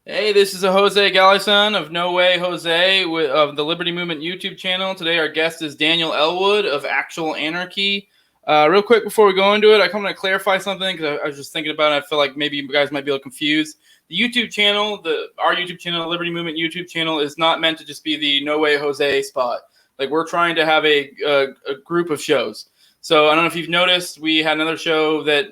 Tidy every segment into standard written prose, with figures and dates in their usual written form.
Hey, this is a Jose Galison of No Way Jose of the Liberty Movement YouTube channel. Today our guest is Daniel Elwood of Actual Anarchy. Real quick before we go into it, I'm going to clarify something because I was just thinking about it. I feel like maybe you guys might be a little confused. The YouTube channel, our YouTube channel, the Liberty Movement YouTube channel, is not meant to just be the No Way Jose spot. Like, we're trying to have a group of shows. So I don't know if you've noticed, we had another show that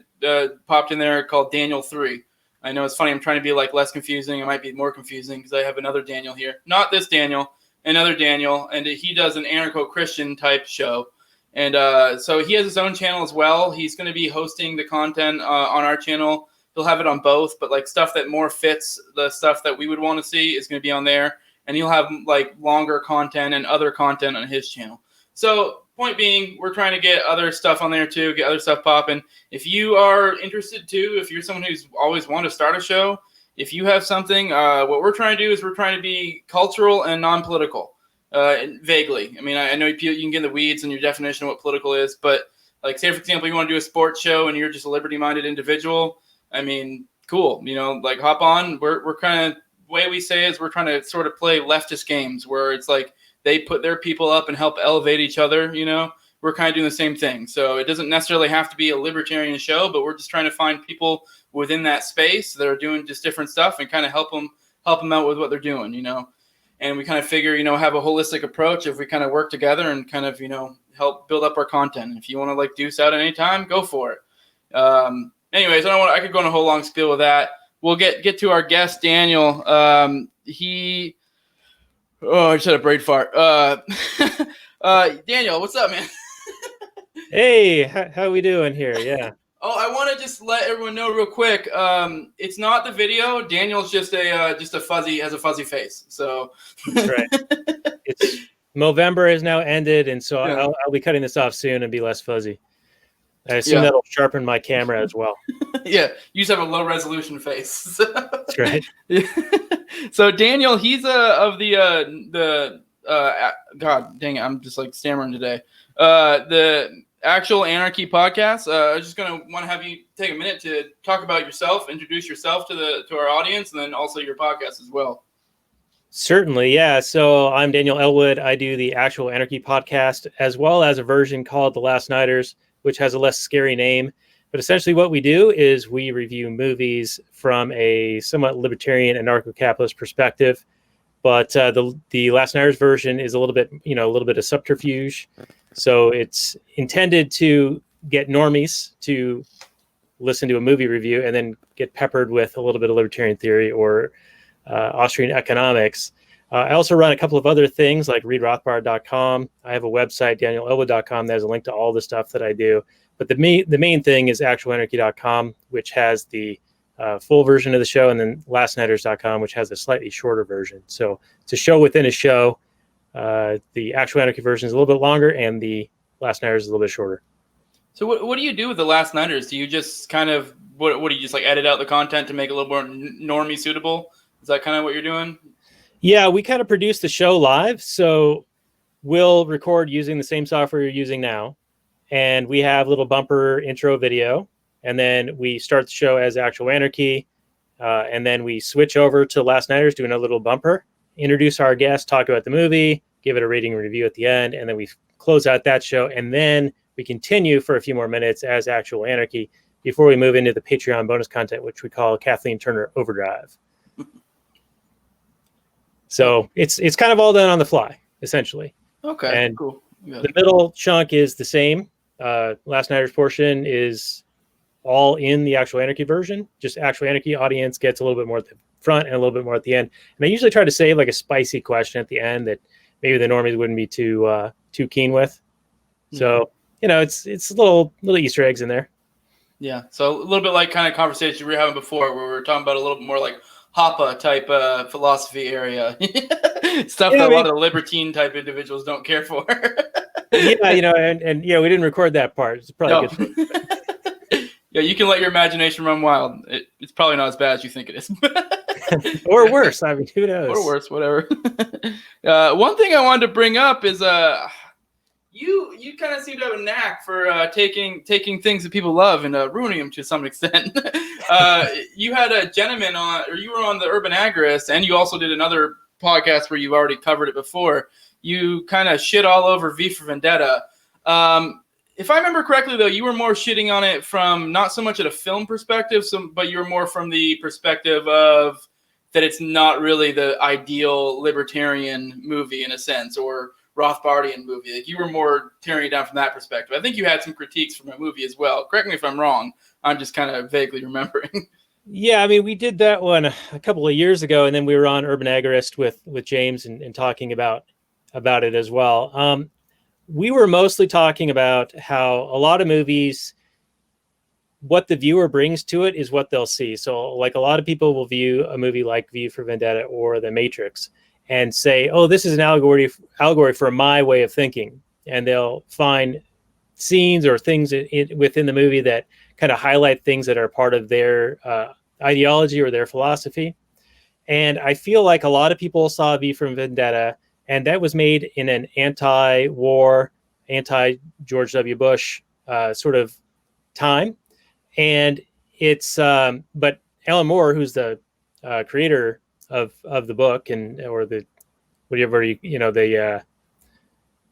popped in there called Daniel 3. I know it's funny. I'm trying to be like less confusing. It might be more confusing because I have another Daniel here. Not this Daniel, another Daniel. And he does an anarcho-Christian type show. And so he has his own channel as well. He's going to be hosting the content on our channel. He'll have it on both, but like stuff that more fits the stuff that we would want to see is going to be on there. And he'll have like longer content and other content on his channel. So point being, we're trying to get other stuff on there too, get other stuff popping. If you are interested too, if you're someone who's always wanted to start a show, if you have something, what we're trying to do is we're trying to be cultural and non-political, vaguely. I mean, I know you can get in the weeds in your definition of what political is, but like, say, for example, you want to do a sports show and you're just a liberty-minded individual. I mean, cool. You know, like, hop on. We're kind of, the way we say is we're trying to sort of play leftist games where it's like, they put their people up and help elevate each other, you know. We're kind of doing the same thing. So it doesn't necessarily have to be a libertarian show, but we're just trying to find people within that space that are doing just different stuff and kind of help them out with what they're doing, you know. And we kind of figure, you know, have a holistic approach if we kind of work together and kind of, you know, help build up our content. And if you want to like deuce out at any time, go for it. Anyways, I could go on a whole long spiel with that. We'll get to our guest, Daniel. Oh, I just had a brain fart. Daniel, what's up, man? Hey, how we doing here? Yeah. Oh, I want to just let everyone know real quick. It's not the video. Daniel's just a fuzzy face. So That's right. It's Movember has now ended, and so yeah. I'll be cutting this off soon and be less fuzzy. I assume that'll sharpen my camera as well. Yeah, you just have a low resolution face. That's right. Yeah. So Daniel, he's of the God dang it, I'm just like stammering today. The Actual Anarchy podcast. I'm just gonna want to have you take a minute to talk about yourself, introduce yourself to our audience, and then also your podcast as well. Certainly, yeah. So I'm Daniel Elwood. I do the Actual Anarchy podcast, as well as a version called The Last Nighters, which has a less scary name. But essentially what we do is we review movies from a somewhat libertarian anarcho-capitalist perspective. But the Last Nighters version is a little bit of subterfuge. So it's intended to get normies to listen to a movie review and then get peppered with a little bit of libertarian theory or Austrian economics. I also run a couple of other things like readrothbard.com. I have a website, danielelwood.com. That has a link to all the stuff that I do. But the main thing is actualanarchy.com, which has the full version of the show, and then lastnighters.com, which has a slightly shorter version. So it's a show within a show. The Actual Anarchy version is a little bit longer, and the Last Nighters is a little bit shorter. So what do you do with the Last Nighters? Do you just kind of what do you just like edit out the content to make it a little more normie suitable? Is that kind of what you're doing? Yeah, we kind of produce the show live. So we'll record using the same software you're using now. And we have a little bumper intro video. And then we start the show as Actual Anarchy. And then we switch over to Last Nighters, doing a little bumper, introduce our guest, talk about the movie, give it a rating and review at the end. And then we close out that show. And then we continue for a few more minutes as Actual Anarchy before we move into the Patreon bonus content, which we call Kathleen Turner Overdrive. So it's kind of all done on the fly, essentially. Okay, and cool. Yeah. The middle chunk is the same. Last Nighters portion is all in the Actual Anarchy version. Just Actual Anarchy audience gets a little bit more at the front and a little bit more at the end. And I usually try to save like a spicy question at the end that maybe the normies wouldn't be too keen with. So, it's little Easter eggs in there. Yeah. So a little bit like kind of conversation we were having before where we were talking about a little bit more like Hoppe type philosophy area. Stuff that a lot of libertine type individuals don't care for. Yeah, and we didn't record that part. It's probably good. Yeah, you can let your imagination run wild. It's probably not as bad as you think it is. Or worse. I mean, who knows? Or worse, whatever. One thing I wanted to bring up is you kind of seem to have a knack for taking things that people love and ruining them to some extent. You had a gentleman on, or you were on the Urban Agorist, and you also did another podcast where you've already covered it before. You kind of shit all over V for Vendetta. If I remember correctly, though, you were more shitting on it from not so much at a film perspective, but you were more from the perspective of that it's not really the ideal libertarian movie in a sense, or Rothbardian movie. Like, you were more tearing it down from that perspective. I think you had some critiques from a movie as well. Correct me if I'm wrong. I'm just kind of vaguely remembering. Yeah, I mean, we did that one a couple of years ago, and then we were on Urban Agorist with James and talking about it as well. We were mostly talking about how a lot of movies, what the viewer brings to it is what they'll see. So, like, a lot of people will view a movie like V for Vendetta or The Matrix and say, "Oh, this is an allegory for my way of thinking," and they'll find scenes or things within the movie that kind of highlight things that are part of their ideology or their philosophy. And I feel like a lot of people saw V for Vendetta, and that was made in an anti-war, anti-George W. Bush sort of time. And it's, but Alan Moore, who's the creator of the book or the, whatever, the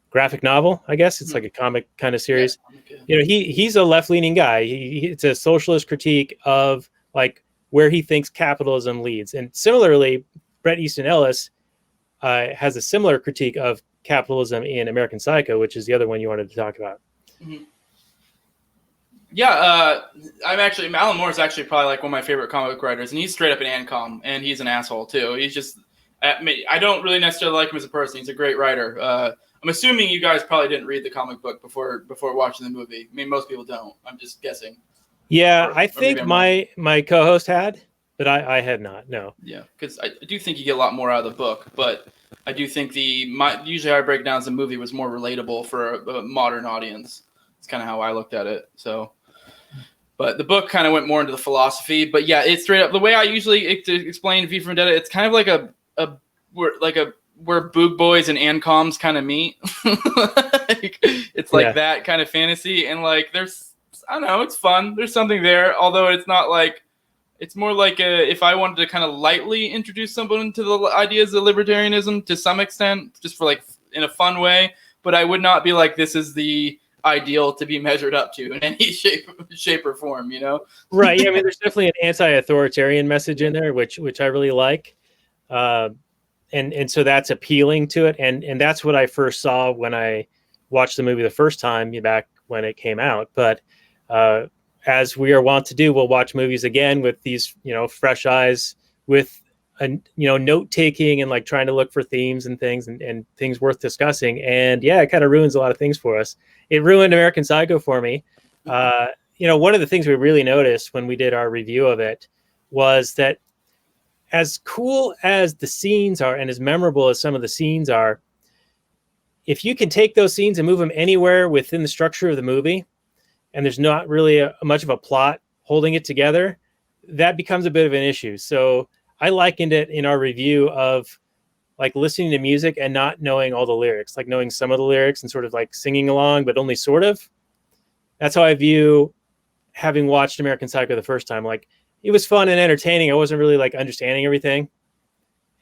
graphic novel, I guess it's like a comic kind of series. Yeah. He's a left-leaning guy. It's a socialist critique of like where he thinks capitalism leads. And similarly, Bret Easton Ellis has a similar critique of capitalism in American Psycho, which is the other one you wanted to talk about. Mm-hmm. Yeah, Alan Moore is actually probably like one of my favorite comic book writers, and he's straight up an ANCOM, and he's an asshole too. He's just, I don't really necessarily like him as a person. He's a great writer. I'm assuming you guys probably didn't read the comic book before watching the movie. I mean, most people don't. I'm just guessing. Yeah, I think my co-host had, but I had not. No. Yeah, because I do think you get a lot more out of the book, but I do think usually how I break down the movie was more relatable for a modern audience. It's kind of how I looked at it. So. But the book kind of went more into the philosophy. But yeah, it's straight up the way I usually explain V for Vendetta. It's kind of like where Boog Boys and Ancoms kind of meet. It's like that kind of fantasy, and like there's, I don't know, it's fun. There's something there, although it's not like, it's more like if I wanted to kind of lightly introduce someone to the ideas of libertarianism to some extent, just for like in a fun way. But I would not be like, this is the ideal to be measured up to in any shape or form, Right. Yeah, I mean, there's definitely an anti-authoritarian message in there, which I really like, and so that's appealing to it, and that's what I first saw when I watched the movie the first time back when it came out. But as we are wont to do, we'll watch movies again with these fresh eyes, with note taking and like trying to look for themes and things and things worth discussing. And yeah, it kind of ruins a lot of things for us. It ruined American Psycho for me. One of the things we really noticed when we did our review of it was that as cool as the scenes are and as memorable as some of the scenes are, if you can take those scenes and move them anywhere within the structure of the movie, and there's not really much of a plot holding it together, that becomes a bit of an issue. So I likened it in our review of like listening to music and not knowing all the lyrics, like knowing some of the lyrics and sort of like singing along, but only sort of. That's how I view having watched American Psycho the first time. Like, it was fun and entertaining. I wasn't really like understanding everything.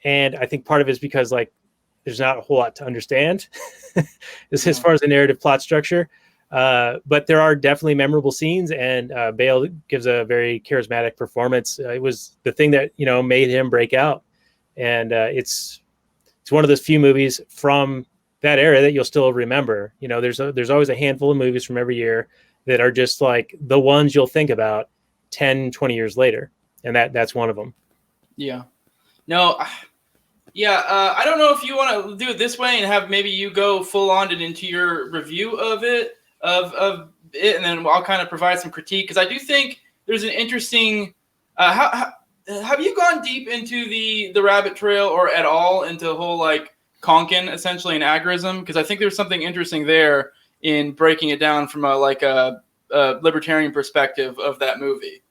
And I think part of it is because like there's not a whole lot to understand as far as the narrative plot structure. But there are definitely memorable scenes, and Bale gives a very charismatic performance. It was the thing that made him break out, and it's one of those few movies from that era that you'll still remember. There's always a handful of movies from every year that are just like the ones you'll think about 10, 20 years later, and that's one of them. Yeah. No. Yeah, I don't know if you want to do it this way and have maybe you go full on into your review of it. Of it, and then I'll kind of provide some critique, because I do think there's an interesting. Have you gone deep into the rabbit trail or at all into the whole like Konkin essentially and agorism? Because I think there's something interesting there in breaking it down from a libertarian perspective of that movie.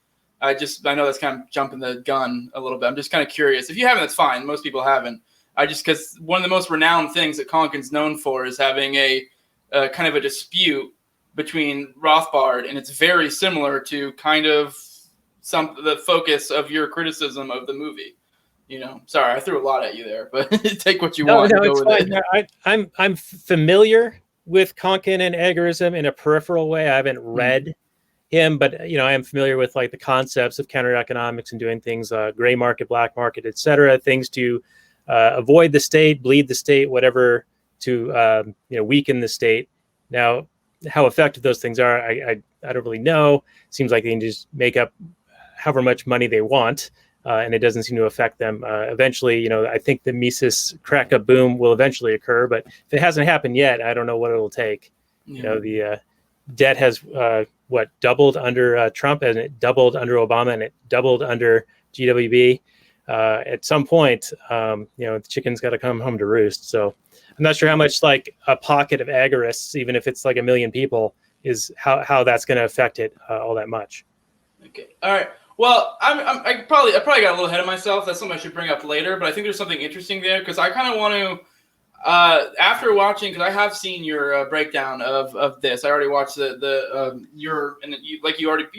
I know that's kind of jumping the gun a little bit. I'm just kind of curious. If you haven't, that's fine. Most people haven't. Because one of the most renowned things that Konkin's known for is having a kind of a dispute between Rothbard, and it's very similar to kind of the focus of your criticism of the movie. Sorry, I threw a lot at you there, but take what you want. No, and it's go with fine. it. I'm familiar with Konkin and Egorism in a peripheral way. I haven't read him, but I am familiar with like the concepts of counter economics and doing things, gray market, black market, etc. Things to avoid the state, bleed the state, whatever, to weaken the state. Now, how effective those things are, I don't really know. Seems like they can just make up however much money they want, and it doesn't seem to affect them. Eventually, I think the Mises crack-up boom will eventually occur, but if it hasn't happened yet, I don't know what it'll take. The debt has doubled under Trump, and it doubled under Obama, and it doubled under GWB. At some point, the chicken's got to come home to roost. So I'm not sure how much like a pocket of agorists, even if it's like 1 million people, is how that's going to affect it all that much. Okay. All right. Well, I probably got a little ahead of myself. That's something I should bring up later, but I think there's something interesting there because I kind of want to. After watching, because I have seen your breakdown of this, I already watched you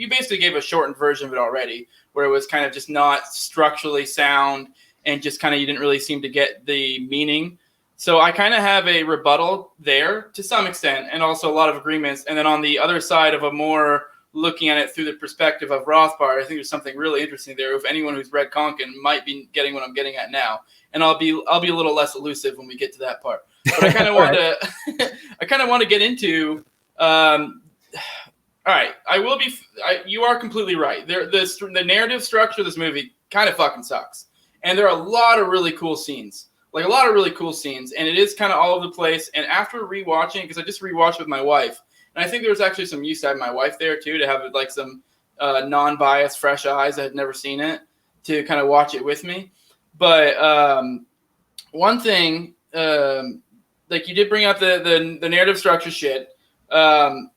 basically gave a shortened version of it already, where it was kind of just not structurally sound and just kind of you didn't really seem to get the meaning. So I kind of have a rebuttal there to some extent, and also a lot of agreements. And then on the other side of a more looking at it through the perspective of Rothbard, I think there's something really interesting there. If anyone who's read Konkin might be getting what I'm getting at now. And I'll be a little less elusive when we get to that part. But I kind of want to get into. All right, you are completely right. The narrative structure of this movie kind of fucking sucks, and there are a lot of really cool scenes, and it is kind of all over the place. And after rewatching, because I just rewatched with my wife, and I think there was actually some use to have my wife there too, to have like some non-biased, fresh eyes that had never seen it to kind of watch it with me. But one thing, like you did bring up the narrative structure shit, and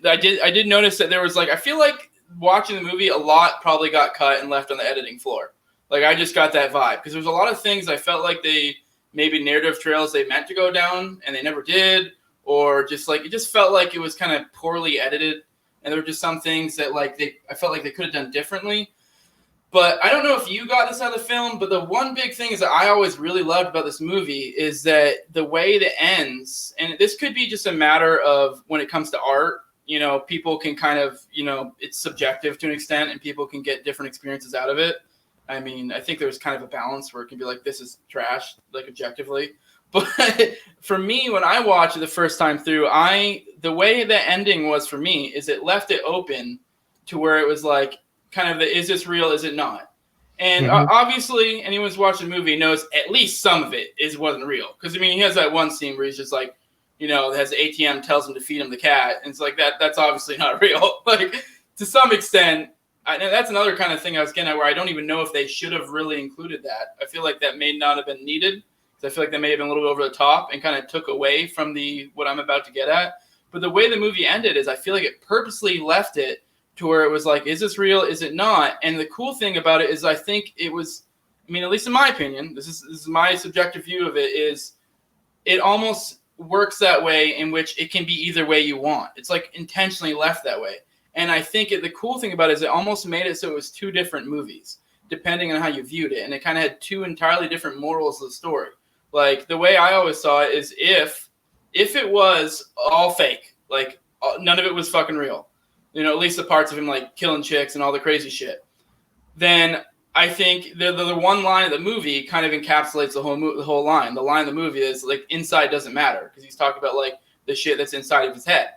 I did notice that there was like I feel like watching the movie a lot probably got cut and left on the editing floor. Like I just got that vibe because there's a lot of things I felt like they maybe narrative trails they meant to go down and they never did, or just like it just felt like it was kind of poorly edited, and there were just some things that I felt like they could have done differently. But I don't know if you got this out of the film, but the one big thing is that I always really loved about this movie is that the way that ends, and this could be just a matter of when it comes to art, people can kind of, it's subjective to an extent and people can get different experiences out of it. I mean, I think there's kind of a balance where it can be like, this is trash, like objectively. But for me, when I watched it the first time through, the way the ending was for me is it left it open to where it was like, kind of is this real, is it not? And obviously anyone who's watched the movie knows at least some of it wasn't real. Because, I mean, he has that one scene where he's just like, has the ATM tells him to feed him the cat. And it's like, that's obviously not real. Like, to some extent, and that's another kind of thing I was getting at where I don't even know if they should have really included that. I feel like that may not have been needed. Because I feel like that may have been a little bit over the top and kind of took away from what I'm about to get at. But the way the movie ended is I feel like it purposely left it to where it was like, is this real? Is it not? And the cool thing about it is I think it was, I mean, at least in my opinion, this is my subjective view of it, is it almost works that way in which it can be either way you want. It's like intentionally left that way. And I think the cool thing about it is it almost made it so it was two different movies, depending on how you viewed it. And it kind of had two entirely different morals of the story. Like the way I always saw it is if it was all fake, like none of it was fucking real, at least the parts of him like killing chicks and all the crazy shit, then I think the one line of the movie kind of encapsulates the whole line. The line of the movie is like inside doesn't matter because he's talking about like the shit that's inside of his head.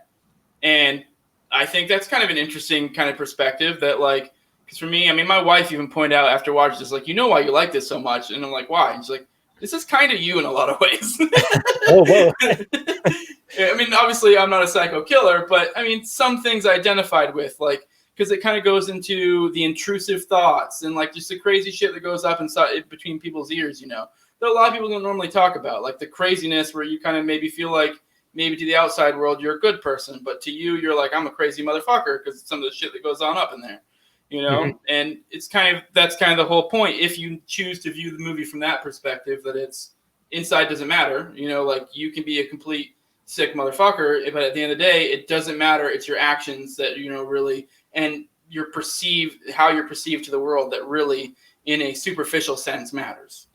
And I think that's kind of an interesting kind of perspective that like, because for me, I mean, my wife even pointed out after watching this, like, why you like this so much? And I'm like, why? And she's like, this is kind of you in a lot of ways. Oh, whoa. I mean, obviously, I'm not a psycho killer, but I mean, some things I identified with, like, because it kind of goes into the intrusive thoughts and like just the crazy shit that goes up inside between people's ears, that a lot of people don't normally talk about, like the craziness where you kind of maybe feel like maybe to the outside world you're a good person, but to you, you're like, I'm a crazy motherfucker because some of the shit that goes on up in there. And it's that's kind of the whole point. If you choose to view the movie from that perspective, that it's inside doesn't matter, like you can be a complete sick motherfucker. But at the end of the day, it doesn't matter. It's your actions that, really, and how you're perceived to the world that really, in a superficial sense, matters,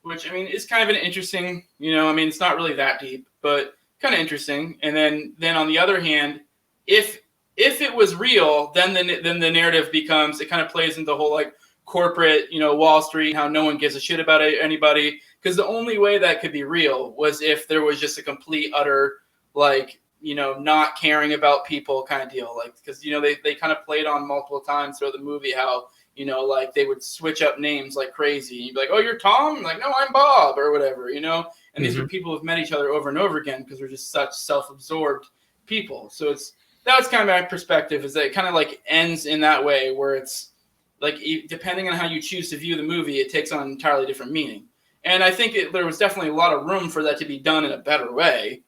which, I mean, is kind of an interesting, it's not really that deep, but kind of interesting. And then on the other hand, if it was real, then the narrative becomes, it kind of plays into the whole like corporate, Wall Street, how no one gives a shit about anybody. Because the only way that could be real was if there was just a complete, utter, like, not caring about people kind of deal. Like, because, they kind of played on multiple times throughout the movie how, like they would switch up names like crazy. You'd be like, oh, you're Tom? I'm like, no, I'm Bob or whatever, And these are people who've met each other over and over again because they're just such self-absorbed people. So that's kind of my perspective, is that it kind of like ends in that way where it's like, depending on how you choose to view the movie, it takes on an entirely different meaning. And I think there was definitely a lot of room for that to be done in a better way,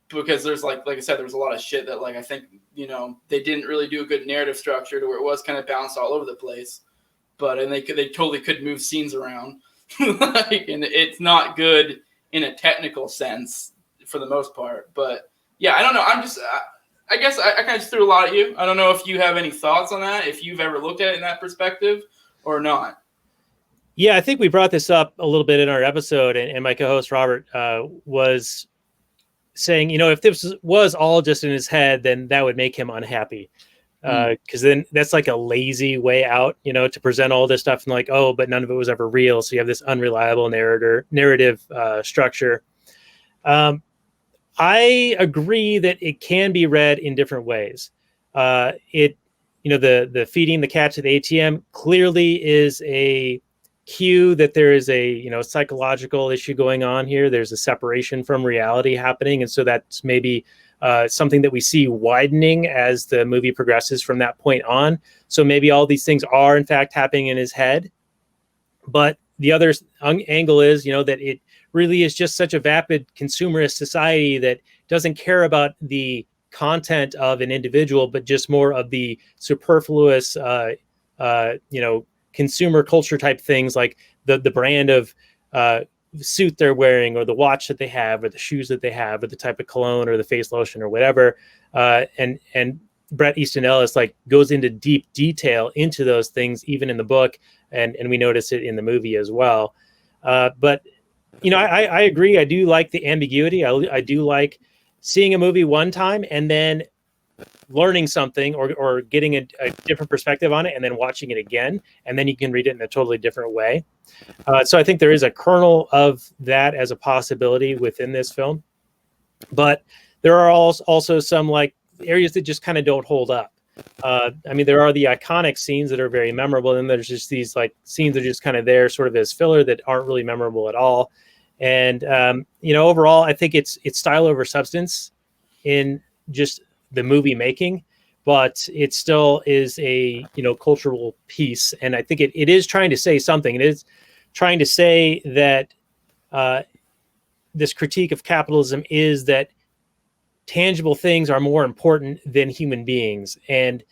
because there's like I said, there was a lot of shit that like I think they didn't really do a good narrative structure to where it was kind of bounced all over the place. And they totally could move scenes around, and it's not good in a technical sense for the most part. But yeah, I don't know. I guess I kind of just threw a lot at you. I don't know if you have any thoughts on that, if you've ever looked at it in that perspective or not. Yeah, I think we brought this up a little bit in our episode, and my co-host Robert was saying, if this was all just in his head, then that would make him unhappy. Because then that's like a lazy way out, to present all this stuff and like, oh, but none of it was ever real. So you have this unreliable narrative structure. I agree that it can be read in different ways. The feeding the cat to the ATM clearly is a cue that there is a psychological issue going on here. There's a separation from reality happening, and so that's maybe something that we see widening as the movie progresses from that point on. So maybe all these things are in fact happening in his head, but the other angle is that it really is just such a vapid consumerist society that doesn't care about the content of an individual, but just more of the superfluous consumer culture type things, like the brand of suit they're wearing, or the watch that they have, or the shoes that they have, or the type of cologne or the face lotion or whatever. And Bret Easton Ellis like goes into deep detail into those things, even in the book, and we notice it in the movie as well. But I agree. I do like the ambiguity. I do like seeing a movie one time and then learning something or getting a different perspective on it, and then watching it again, and then you can read it in a totally different way. So I think there is a kernel of that as a possibility within this film, but there are also some like areas that just kind of don't hold up. There are the iconic scenes that are very memorable, and there's just these like scenes that are just kind of there sort of as filler that aren't really memorable at all. And overall, I think it's style over substance in just the movie making, but it still is a cultural piece, and I think it is trying to say something. It is trying to say that this critique of capitalism is that tangible things are more important than human beings, and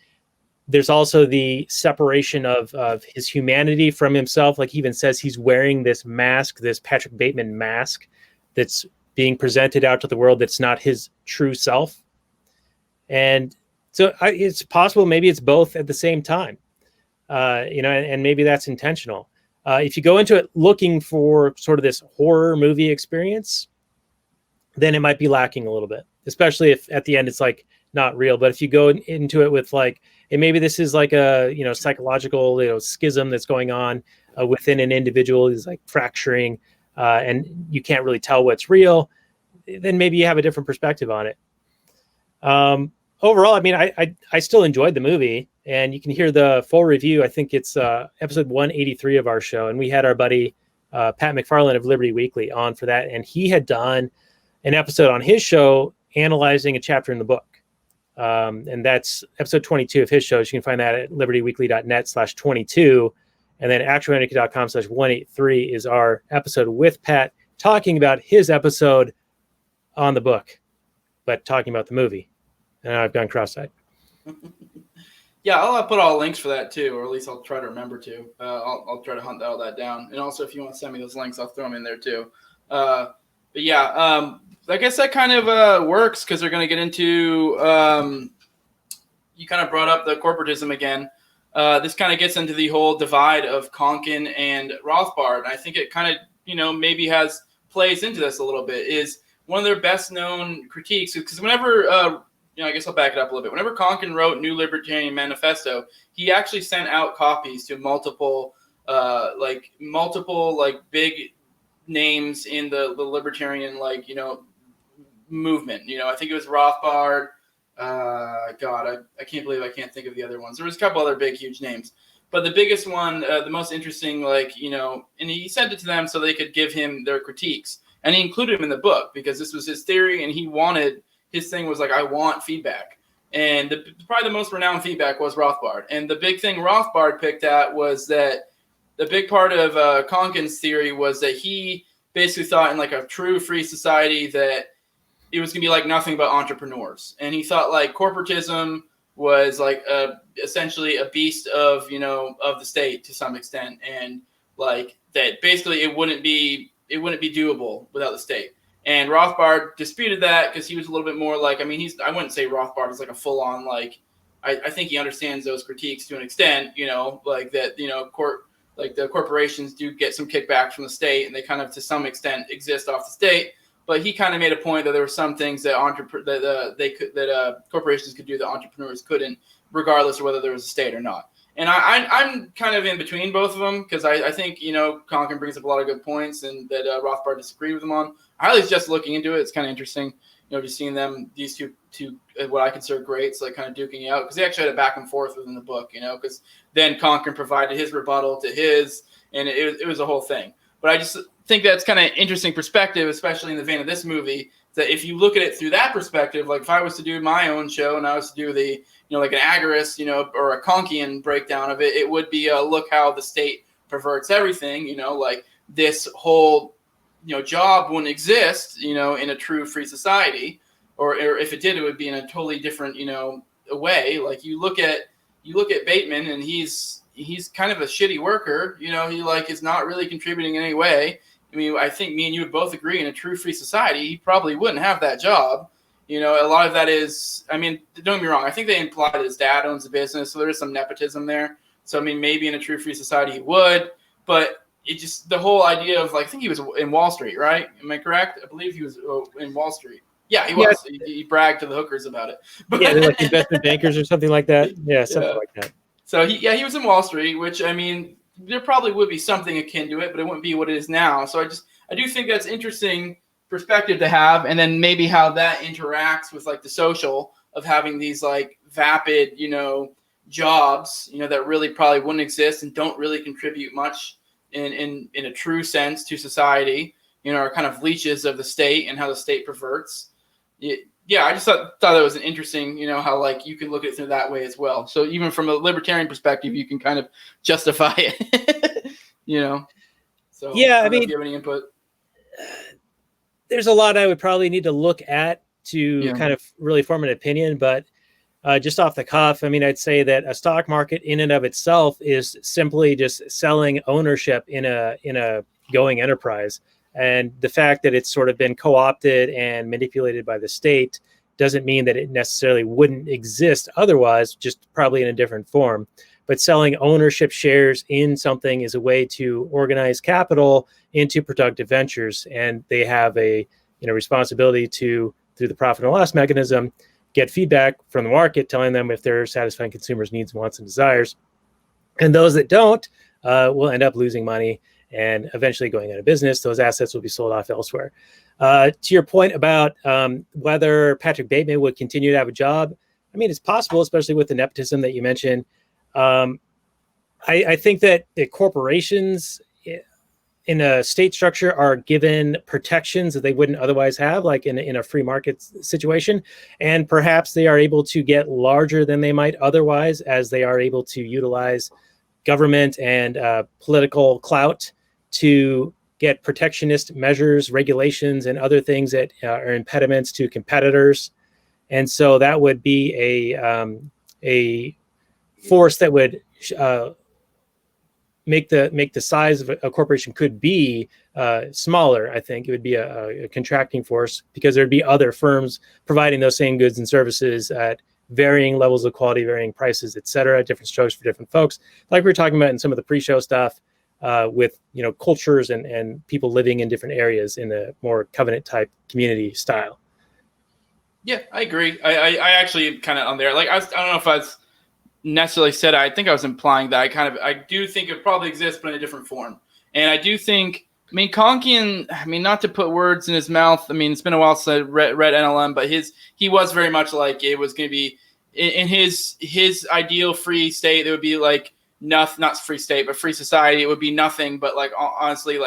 there's also the separation of his humanity from himself. Like he even says he's wearing this mask, this Patrick Bateman mask, that's being presented out to the world that's not his true self. And so it's possible maybe it's both at the same time, and maybe that's intentional. If you go into it looking for sort of this horror movie experience, then it might be lacking a little bit, especially if at the end it's like not real. But if you go into it with like, hey, maybe this is like a psychological schism that's going on within an individual, is like fracturing, and you can't really tell what's real, then maybe you have a different perspective on it. Overall, I still enjoyed the movie, and you can hear the full review. I think it's episode 183 of our show, and we had our buddy Pat McFarlane of Liberty Weekly on for that, and he had done an episode on his show analyzing a chapter in the book, and that's episode 22 of his show. So you can find that at libertyweekly.net/22, and then actualanarchy.com/183 is our episode with Pat talking about his episode on the book, but talking about the movie. And I've gone cross-eyed. Yeah, I'll put all links for that too, or at least I'll try to remember to. I'll try to hunt all that down. And also, if you want to send me those links, I'll throw them in there too. But But yeah, I guess that kind of works because they're going to get into. You kind of brought up the corporatism again. This kind of gets into the whole divide of Konkin and Rothbard. I think it kind of, maybe plays into this a little bit. Is one of their best known critiques, because whenever, I guess I'll back it up a little bit. Whenever Konkin wrote New Libertarian Manifesto, he actually sent out copies to multiple big names in the libertarian, movement. I think it was Rothbard. God, I can't believe I can't think of the other ones. There was a couple other big, huge names. But the biggest one, the most interesting, and he sent it to them so they could give him their critiques. And he included him in the book because this was his theory, and his thing was I want feedback. And probably the most renowned feedback was Rothbard. And the big thing Rothbard picked at was that the big part of Konkin's theory was that he basically thought in a true free society that it was going to be nothing but entrepreneurs. And he thought corporatism was essentially a beast of the state to some extent, and that basically it wouldn't be doable without the state. And Rothbard disputed that because he was a little bit more I wouldn't say Rothbard is a full on I think he understands those critiques to an extent, the corporations do get some kickbacks from the state, and they kind of to some extent exist off the state. But he kind of made a point that there were some things that corporations could do that entrepreneurs couldn't, regardless of whether there was a state or not. And I'm kind of in between both of them because I think Konkin brings up a lot of good points, and that Rothbard disagreed with him on. I was just looking into it. It's kind of interesting, just seeing these two what I consider greats, kind of duking it out, because they actually had a back and forth within the book, because then Konkin provided his rebuttal to his, and it was a whole thing. But I just think that's kind of interesting perspective, especially in the vein of this movie, that if you look at it through that perspective, if I was to do my own show and I was to do the, an agorist, or a Konkian breakdown of it, it would be look how the state perverts everything, this whole, job wouldn't exist, in a true free society, or if it did, it would be in a totally different, way. You look at Bateman, and he's kind of a shitty worker, he is not really contributing in any way. I think me and you would both agree in a true free society, he probably wouldn't have that job. A lot of that is, don't get me wrong, I think they imply that his dad owns a business, so there is some nepotism there. So, maybe in a true free society he would, but it just, the whole idea of, I think he was in Wall Street, right? Am I correct? I believe he was in Wall Street. Yeah, he was. Yeah. He bragged to the hookers about it. But, yeah, they're investment bankers or something like that. Yeah, something like that. So, he was in Wall Street, which, there probably would be something akin to it, but it wouldn't be what it is now. So I do think that's interesting perspective to have, and then maybe how that interacts with the social of having these vapid, jobs, that really probably wouldn't exist and don't really contribute much in a true sense to society, are kind of leeches of the state and how the state perverts. Yeah, I just thought that was an interesting, how you can look at it through that way as well. So even from a libertarian perspective, you can kind of justify it, So yeah, if you have any input. There's a lot I would probably need to look at to kind of really form an opinion, but just off the cuff, I'd say that a stock market in and of itself is simply just selling ownership in a going enterprise. And the fact that it's sort of been co-opted and manipulated by the state doesn't mean that it necessarily wouldn't exist otherwise, just probably in a different form. But selling ownership shares in something is a way to organize capital into productive ventures. And they have a responsibility to, through the profit and loss mechanism, get feedback from the market telling them if they're satisfying consumers' needs, wants, and desires. And those that don't will end up losing money and eventually going out of business. Those assets will be sold off elsewhere. To your point about whether Patrick Bateman would continue to have a job, it's possible, especially with the nepotism that you mentioned. I think that the corporations in a state structure are given protections that they wouldn't otherwise have, in a free market situation. And perhaps they are able to get larger than they might otherwise, as they are able to utilize government and political clout to get protectionist measures, regulations, and other things that are impediments to competitors. And so that would be a force that would make the size of a corporation could be smaller. I think it would be a contracting force because there'd be other firms providing those same goods and services at varying levels of quality, varying prices, et cetera, different strokes for different folks. Like we were talking about in some of the pre-show stuff with, cultures and people living in different areas in a more covenant type community style. Yeah, I agree. I actually kind of on there. Like, I don't know if I was necessarily said, I think I was implying that I do think it probably exists, but in a different form. And I do think, Konkian, not to put words in his mouth. It's been a while since I read NLM, but he was very much like it was going to be in his ideal free state. There would be like not free state, but free society. It would be nothing but like, honestly,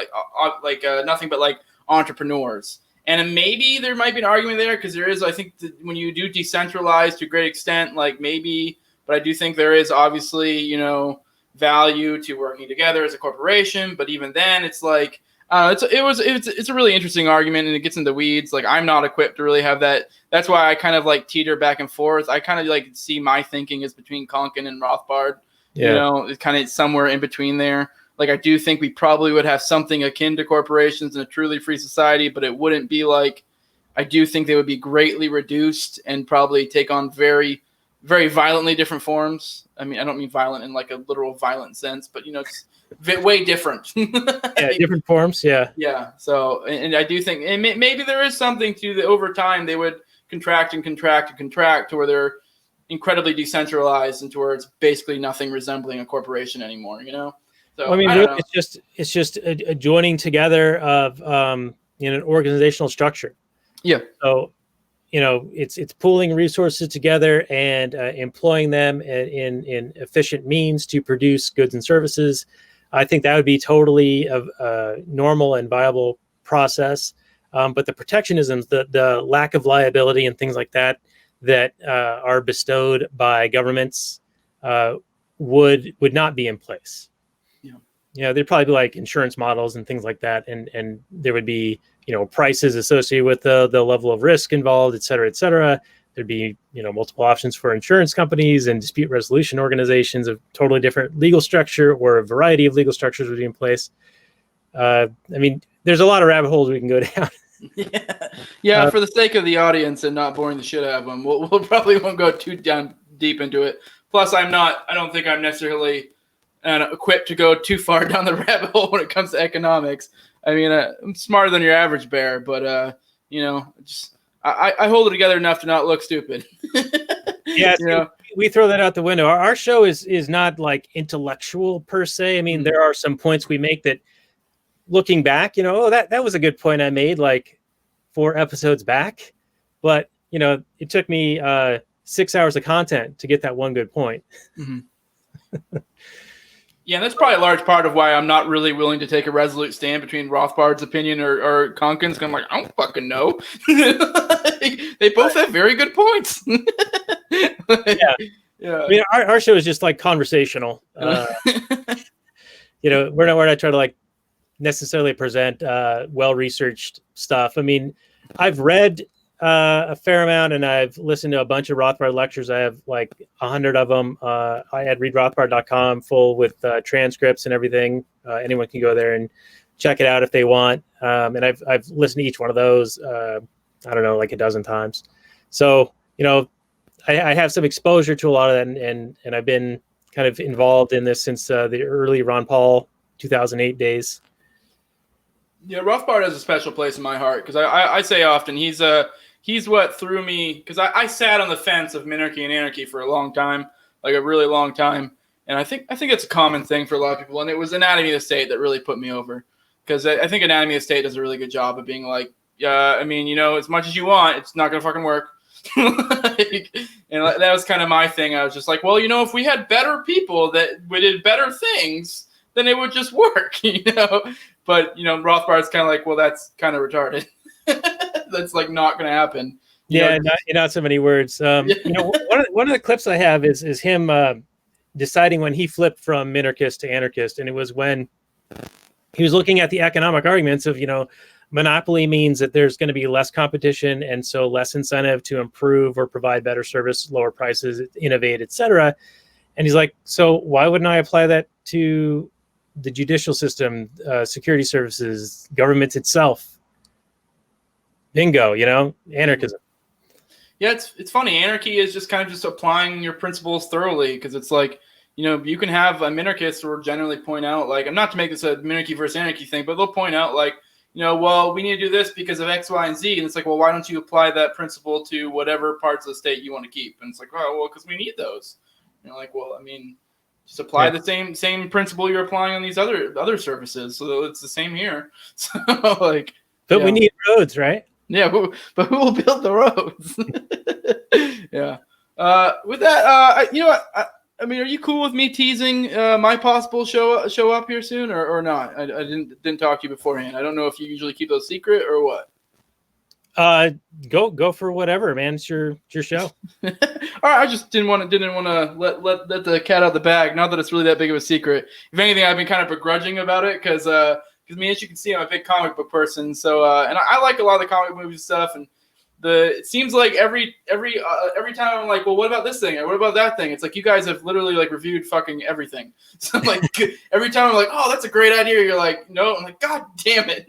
nothing but like entrepreneurs. And maybe there might be an argument there because there is, I think, when you do decentralize to a great extent, like maybe, but I do think there is obviously, value to working together as a corporation. But even then, it's like, it's a really interesting argument, and it gets into weeds. Like, I'm not equipped to really have that. That's why I kind of like teeter back and forth. I kind of like see my thinking is between Konkin and Rothbard. Yeah. It's kind of somewhere in between there. Like, I do think we probably would have something akin to corporations in a truly free society, but it wouldn't be like, I do think they would be greatly reduced and probably take on very, very violently different forms. I don't mean violent in like a literal violent sense, but, it's way different. Yeah, different forms. Yeah. Yeah. So, and I do think, and maybe there is something to the over time they would contract to where they're incredibly decentralized and to where it's basically nothing resembling a corporation anymore, So, it's just a joining together of in an organizational structure. Yeah. So, it's pooling resources together and employing them in efficient means to produce goods and services. I think that would be totally a normal and viable process. But the protectionisms, the lack of liability and things like that are bestowed by governments would not be in place. There'd probably be like insurance models and things like that. And there would be, prices associated with the level of risk involved, et cetera, et cetera. There'd be, multiple options for insurance companies and dispute resolution organizations of totally different legal structure, or a variety of legal structures would be in place. There's a lot of rabbit holes we can go down. Yeah. For the sake of the audience and not boring the shit out of them, we'll probably won't go too down deep into it. Plus, I don't think I'm necessarily equipped to go too far down the rabbit hole when it comes to economics. I'm smarter than your average bear, but I hold it together enough to not look stupid. Yeah, we throw that out the window. Our show is not like intellectual per se. There are some points we make that, looking back, that was a good point I made like 4 episodes back, but it took me 6 hours of content to get that one good point. Mm-hmm. Yeah, that's probably a large part of why I'm not really willing to take a resolute stand between Rothbard's opinion or Konkin's. Because I'm like, I don't fucking know. They both have very good points. Yeah. Our show is just like conversational. We're not trying to like necessarily present well-researched stuff. I've read a fair amount, and I've listened to a bunch of Rothbard lectures. I have like 100 of them. I had readrothbard.com full with transcripts and everything. Anyone can go there and check it out if they want. And I've listened to each one of those, like a dozen times. So, I have some exposure to a lot of that, and I've been kind of involved in this since the early Ron Paul 2008 days. Yeah, Rothbard has a special place in my heart because I say often he's what threw me, because I sat on the fence of minarchy and anarchy for a long time, like a really long time, and I think it's a common thing for a lot of people. And it was Anatomy of the State that really put me over, because I think Anatomy of the State does a really good job of being like, as much as you want, it's not gonna fucking work. And that was kind of my thing. I was just like, well, if we had better people that did better things, then it would just work, But Rothbard's kind of like, well, that's kind of retarded. That's like not going to happen. Not so many words. One of the clips I have is him deciding when he flipped from minarchist to anarchist, and it was when he was looking at the economic arguments of monopoly means that there's going to be less competition, and so less incentive to improve or provide better service, lower prices, innovate, etc. And he's like, so why wouldn't I apply that to the judicial system, security services, government itself. Bingo, anarchism. Yeah, it's funny. Anarchy is just kind of just applying your principles thoroughly, because it's like, you can have a minarchist or generally point out, like, I'm not to make this a minarchy versus anarchy thing, but they'll point out, like, well, we need to do this because of X, Y, and Z. And it's like, well, why don't you apply that principle to whatever parts of the state you want to keep? And it's like, oh, well, because we need those. Like, well, I mean, just apply the same principle you're applying on these other services. So it's the same here. So, like, but we need roads, right? Yeah, but who will build the roads? Yeah. With that, I mean, are you cool with me teasing my possible show up here soon, or not? I didn't talk to you beforehand. I don't know if you usually keep those secret or what. Go for whatever, man. It's your show. All right, I just didn't want to let the cat out of the bag. Not that it's really that big of a secret. If anything, I've been kind of begrudging about it because me, as you can see, I'm a big comic book person. So and I like a lot of the comic movie stuff, and it seems like every time I'm like, well, what about this thing? Or what about that thing? It's like you guys have literally like reviewed fucking everything. So like every time I'm like, oh, that's a great idea. You're like, no. I'm like, God damn it.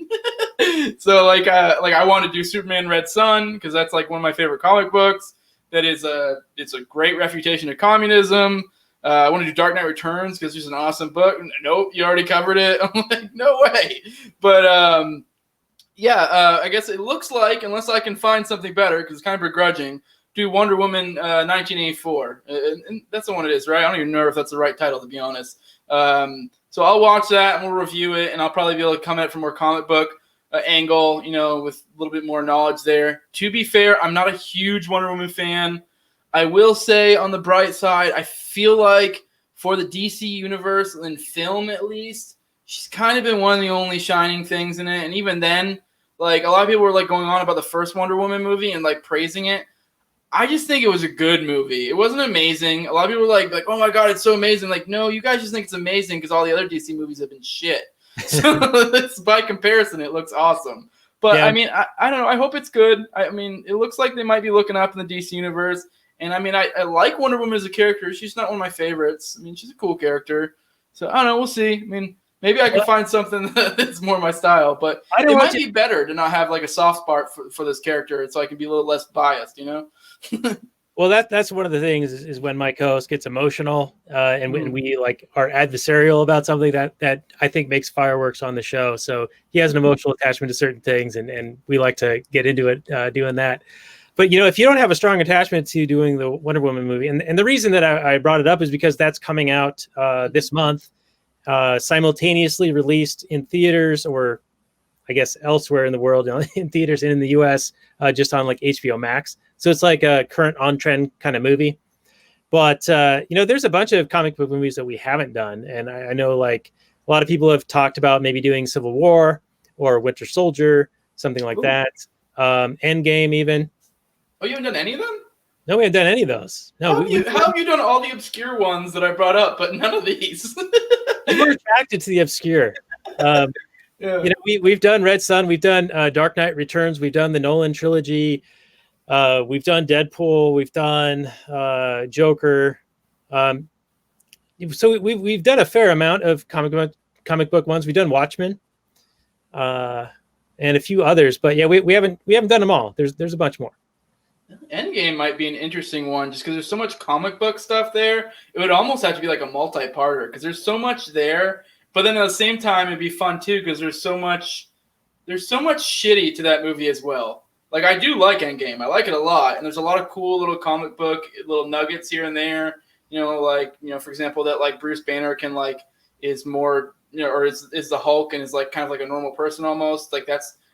So like I want to do Superman Red Sun because that's like one of my favorite comic books. That is it's a great refutation of communism. I want to do Dark Knight Returns because it's an awesome book. Nope, you already covered it. I'm like, no way. But I guess it looks like, unless I can find something better, because it's kind of begrudging, do Wonder Woman 1984. And that's the one it is, right? I don't even know if that's the right title, to be honest. So I'll watch that, and we'll review it, and I'll probably be able to come at it from a more comic book angle, with a little bit more knowledge there. To be fair, I'm not a huge Wonder Woman fan. I will say, on the bright side, I feel like for the DC universe, in film at least, she's kind of been one of the only shining things in it. And even then, like, a lot of people were like going on about the first Wonder Woman movie and like praising it. I just think it was a good movie. It wasn't amazing. A lot of people were like, oh my God, it's so amazing. Like, no, you guys just think it's amazing because all the other DC movies have been shit. So by comparison, it looks awesome. But yeah. I mean, I don't know. I hope it's good. I mean, it looks like they might be looking up in the DC universe. And I mean, I like Wonder Woman as a character. She's not one of my favorites. I mean, she's a cool character. So I don't know. We'll see. I mean, maybe I can find something that's more my style. But it might be better to not have like a soft spot for this character, so I can be a little less biased. Well, that's one of the things is when my co-host gets emotional and when we like are adversarial about something that I think makes fireworks on the show. So he has an emotional attachment to certain things, and we like to get into it doing that. But, if you don't have a strong attachment to doing the Wonder Woman movie, and the reason that I brought it up is because that's coming out this month, simultaneously released in theaters, or I guess elsewhere in the world, in theaters and in the US, just on like HBO Max. So it's like a current on-trend kind of movie. But, there's a bunch of comic book movies that we haven't done. And I know like a lot of people have talked about maybe doing Civil War or Winter Soldier, something like that. Endgame even. Oh, you haven't done any of them? No, we haven't done any of those. No, how have you done all the obscure ones that I brought up, but none of these? We're attracted to the obscure. We've done Red Sun, we've done Dark Knight Returns, we've done the Nolan trilogy, we've done Deadpool, we've done Joker. So we've done a fair amount of comic book ones. We've done Watchmen, and a few others, but yeah, we haven't done them all. There's a bunch more. Endgame might be an interesting one just because there's so much comic book stuff there. It would almost have to be like a multi-parter because there's so much there. But then at the same time, it'd be fun too because there's so much shitty to that movie as well. Like, I do like Endgame. I like it a lot. And there's a lot of cool little comic book little nuggets here and there. For example, that like Bruce Banner can like is more, or is the Hulk and is like kind of like a normal person almost. Like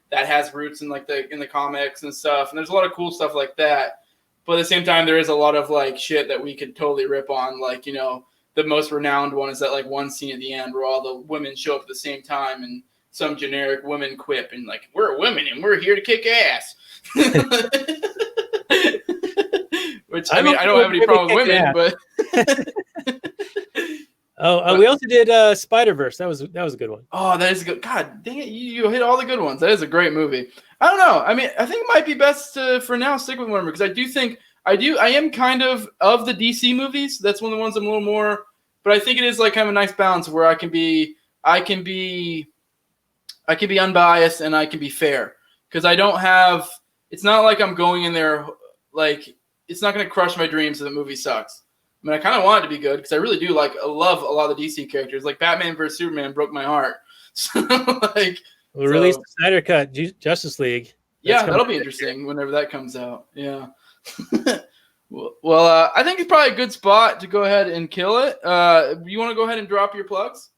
that has roots in like in the comics and stuff. And there's a lot of cool stuff like that. But at the same time, there is a lot of like shit that we could totally rip on. Like, the most renowned one is that like one scene at the end where all the women show up at the same time and some generic women quip and like, we're women and we're here to kick ass. Which I don't have any problem with women, but we also did Spider-Verse. That was a good one. Oh, that is good. God dang it, you hit all the good ones. That is a great movie. I don't know. I mean, I think it might be best to for now stick with Wonder because I do think I am kind of the DC movies. That's one of the ones I'm a little more, but I think it is like kind of a nice balance where I I can be unbiased and I can be fair, because I don't have. It's not like I'm going in there like it's not going to crush my dreams if the movie sucks. I mean, I kind of want it to be good because I really do love a lot of the DC characters. Like Batman vs Superman broke my heart. So we'll release the Snyder Cut Justice League. Yeah, that'll be interesting whenever that comes out. Yeah. Well, I think it's probably a good spot to go ahead and kill it. You want to go ahead and drop your plugs?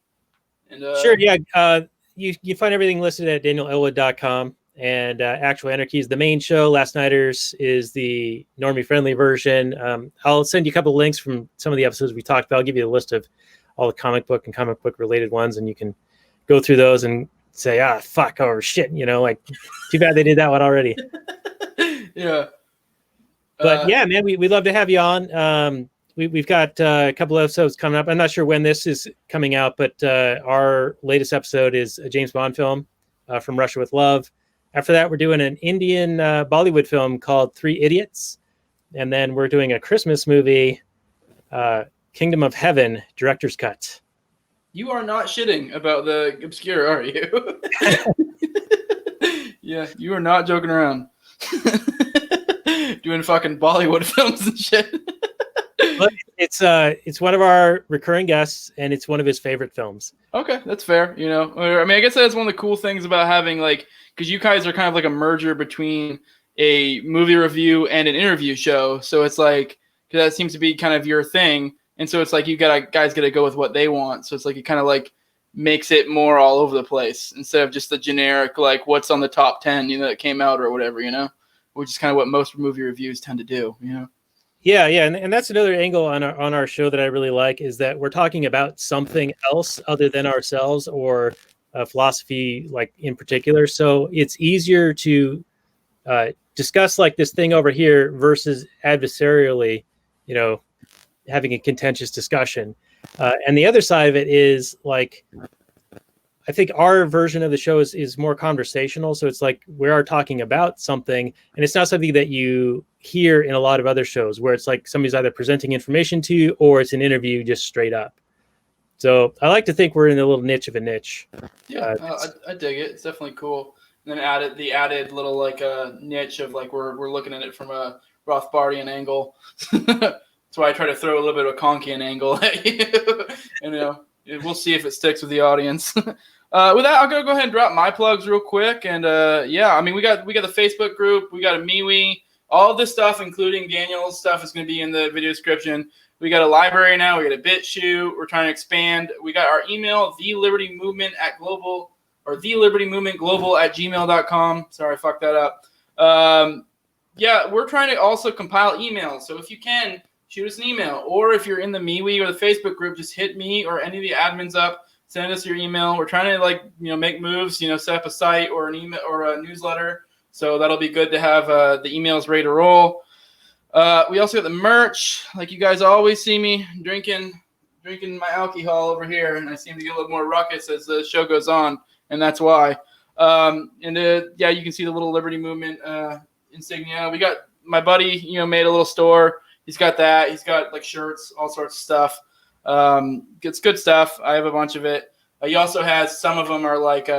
And, sure. Yeah. You find everything listed at danielelwood.com. And Actual Anarchy is the main show. Last Nighters is the normie-friendly version. I'll send you a couple of links from some of the episodes we talked about. I'll give you a list of all the comic book and comic book-related ones, and you can go through those and say, fuck, or shit, like, too bad they did that one already. Yeah. But, yeah, man, we'd love to have you on. We've got a couple of episodes coming up. I'm not sure when this is coming out, but our latest episode is a James Bond film, From Russia with Love. After that, we're doing an Indian Bollywood film called Three Idiots. And then we're doing a Christmas movie, Kingdom of Heaven, director's cut. You are not shitting about the obscure, are you? Yeah, you are not joking around. Doing fucking Bollywood films and shit. But it's one of our recurring guests, and it's one of his favorite films. Okay, that's fair. I mean, I guess that's one of the cool things about having because you guys are kind of like a merger between a movie review and an interview show. So it's because that seems to be kind of your thing, and so it's you guys got to go with what they want. So it's it kind of makes it more all over the place instead of just the generic what's on the top 10 that came out or whatever, which is kind of what most movie reviews tend to do. Yeah, and that's another angle on our show that I really like, is that we're talking about something else other than ourselves or philosophy, in particular. So it's easier to discuss this thing over here versus adversarially, having a contentious discussion. And the other side of it is I think our version of the show is more conversational. So it's we are talking about something, and it's not something that you hear in a lot of other shows where it's somebody's either presenting information to you or it's an interview just straight up. So I like to think we're in a little niche of a niche. Yeah, I dig it. It's definitely cool. And then the added little niche of we're looking at it from a Rothbardian angle. That's why I try to throw a little bit of a Kankian angle at you. And we'll see if it sticks with the audience. With that, I'll go ahead and drop my plugs real quick. And I mean, we got the Facebook group, we got a MeWe, all of this stuff, including Daniel's stuff, is going to be in the video description. We got a library now. We got a BitChute. We're trying to expand. We got our email, thelibertymovementglobal@gmail.com. Sorry, I fucked that up. We're trying to also compile emails. So if you can, shoot us an email. Or if you're in the MeWe or the Facebook group, just hit me or any of the admins up. Send us your email. We're trying to make moves, set up a site or an email or a newsletter. So that'll be good to have the emails ready to roll. We also got the merch. You guys always see me drinking my alcohol over here, and I seem to get a little more ruckus as the show goes on, and that's why. You can see the little Liberty Movement insignia. We got my buddy, made a little store. He's got that. He's got shirts, all sorts of stuff. It's good stuff. I have a bunch of it. He also has some of them are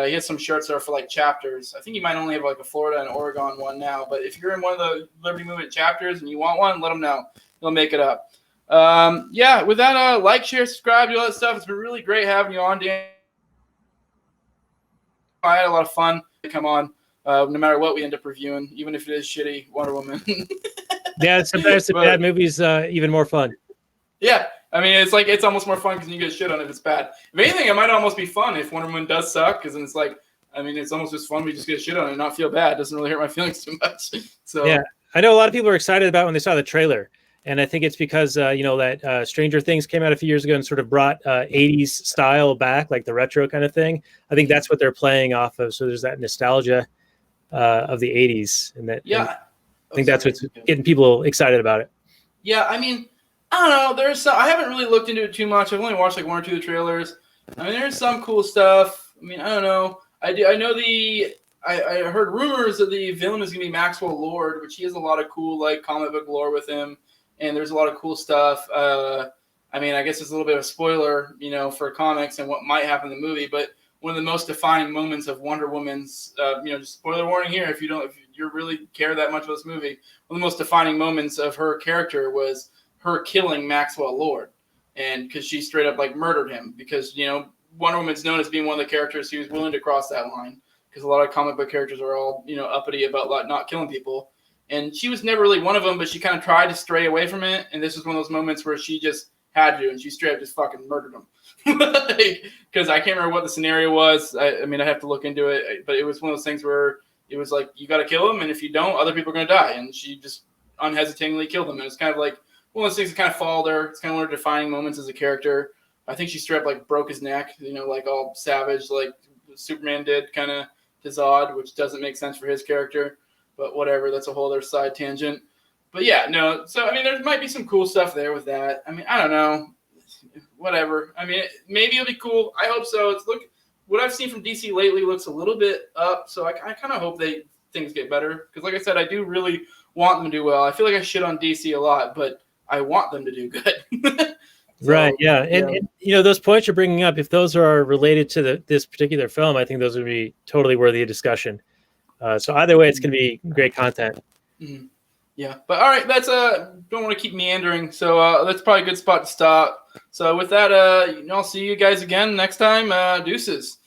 he has some shirts that are for chapters. I think he might only have a Florida and Oregon one now, but if you're in one of the Liberty Movement chapters and you want one, let him know. He'll make it up. With that, share, subscribe, do all that stuff. It's been really great having you on, Dan. I had a lot of fun to come on, no matter what we end up reviewing, even if it is shitty Wonder Woman. Yeah, sometimes the bad movie's even more fun. Yeah, I mean, it's almost more fun because you get shit on if it's bad. If anything, it might almost be fun if Wonder Woman does suck, because then it's it's almost just fun. We just get shit on it and not feel bad. It doesn't really hurt my feelings too much. So yeah, I know a lot of people are excited about when they saw the trailer, and I think it's because that Stranger Things came out a few years ago and sort of brought 80s style back, the retro kind of thing. I think that's what they're playing off of. So there's that nostalgia of the 80s, and that. Yeah, and I think that's what's getting people excited about it. Yeah, I mean, I don't know. I haven't really looked into it too much. I've only watched one or two of the trailers. I mean, there's some cool stuff. I mean, I don't know. I know I heard rumors that the villain is gonna be Maxwell Lord, which he has a lot of cool comic book lore with him, and there's a lot of cool stuff. I mean, I guess it's a little bit of a spoiler, for comics and what might happen in the movie, but one of the most defining moments of Wonder Woman's, just spoiler warning here, if you really care that much about this movie, one of the most defining moments of her character was her killing Maxwell Lord. And because she straight up murdered him, because, Wonder Woman's known as being one of the characters who was willing to cross that line, because a lot of comic book characters are all, uppity about not killing people. And she was never really one of them, but she kind of tried to stray away from it. And this was one of those moments where she just had to, and she straight up just fucking murdered him. Because I can't remember what the scenario was. I mean, I have to look into it, but it was one of those things where it was like, you got to kill him, and if you don't, other people are going to die. And she just unhesitatingly killed him. And it's kind of like one of those things that kind of followed her. It's kind of one of her defining moments as a character. I think she straight up broke his neck, all savage, like Superman did, kind of to Zod, which doesn't make sense for his character. But whatever, that's a whole other side tangent. But yeah, no. So I mean, there might be some cool stuff there with that. I mean, I don't know. Whatever. I mean, maybe it'll be cool. I hope so. What I've seen from DC lately looks a little bit up. So I kind of hope things get better. Because like I said, I do really want them to do well. I feel like I shit on DC a lot, but I want them to do good. Right. Yeah. And those points you're bringing up, if those are related to this particular film, I think those would be totally worthy of discussion. So either way, it's going to be great content. Mm-hmm. Yeah. But all right, that's don't want to keep meandering. So that's probably a good spot to stop. So with that, I'll see you guys again next time. Deuces.